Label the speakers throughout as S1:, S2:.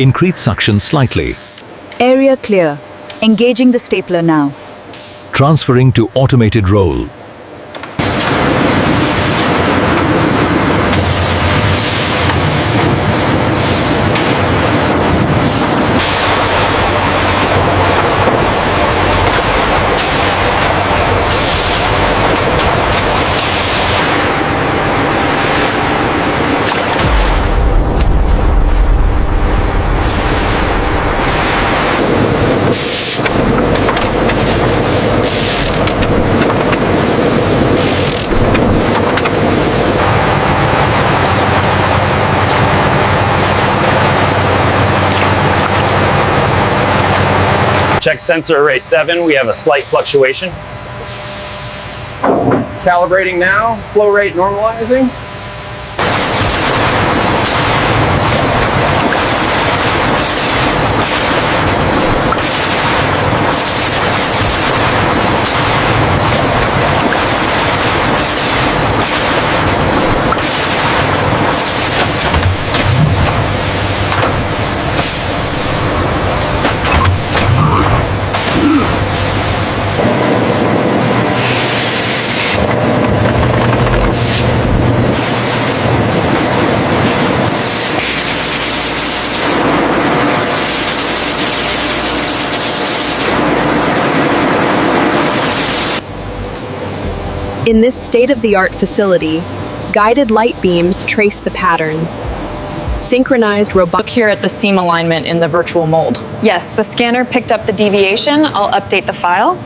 S1: Increase suction slightly.
S2: Area clear. Engaging the stapler now.
S1: Transferring to automated roll.
S3: Check sensor array 7, we have a slight fluctuation.
S4: Calibrating now, flow rate normalizing.
S5: In this state-of-the-art facility, guided light beams trace the patterns. Synchronized robotic.
S6: Look here at the seam alignment in the virtual mold.
S7: Yes, the scanner picked up the deviation. I'll update the file.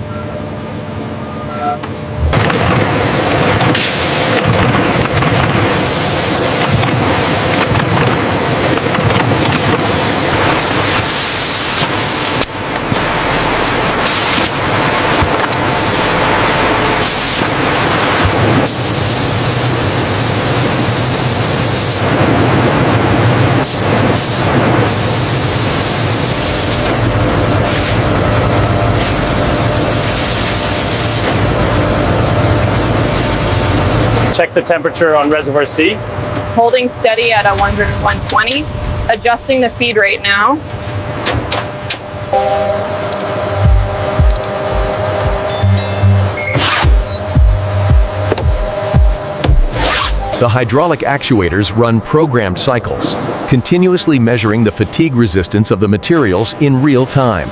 S3: Check the temperature on reservoir C.
S6: Holding steady at 100 and 120. Adjusting the feed rate now.
S8: The hydraulic actuators run programmed cycles, continuously measuring the fatigue resistance of the materials in real time.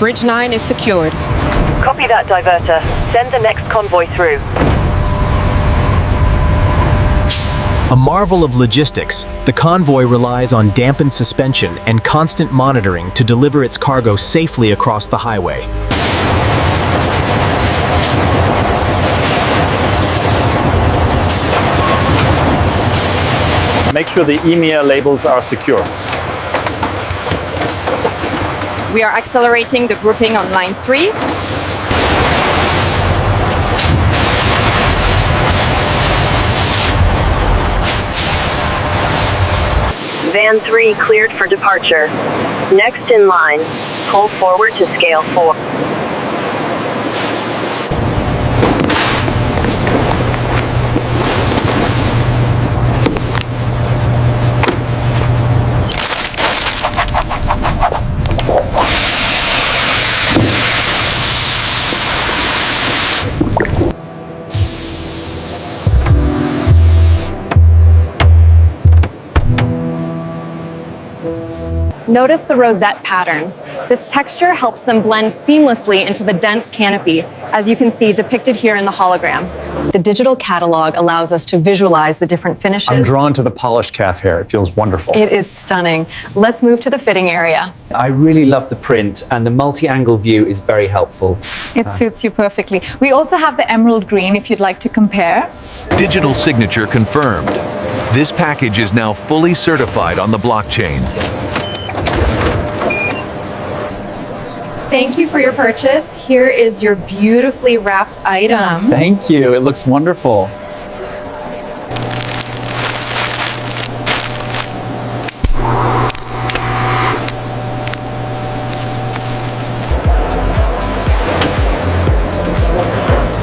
S9: Bridge 9 is secured.
S10: Copy that, diverter. Send the next convoy through.
S11: A marvel of logistics, the convoy relies on dampened suspension and constant monitoring to deliver its cargo safely across the highway.
S3: Make sure the EMEA labels are secure.
S6: We are accelerating the grouping on line 3.
S10: Van 3 cleared for departure. Next in line, pull forward to scale 4.
S7: Notice the rosette patterns. This texture helps them blend seamlessly into the dense canopy, as you can see depicted here in the hologram. The digital catalog allows us to visualize the different finishes.
S12: I'm drawn to the polished calf hair. It feels wonderful.
S7: It is stunning. Let's move to the fitting area.
S13: I really love the print, and the multi-angle view is very helpful.
S2: It suits you perfectly. We also have the emerald green if you'd like to compare.
S1: Digital signature confirmed. This package is now fully certified on the blockchain.
S5: Thank you for your purchase. Here is your beautifully wrapped item.
S13: Thank you. It looks wonderful.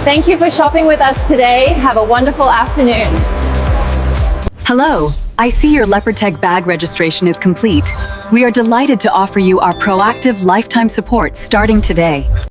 S6: Thank you for shopping with us today. Have a wonderful afternoon.
S2: Hello. I see your Leopard Tech bag registration is complete. We are delighted to offer you our proactive lifetime support starting today.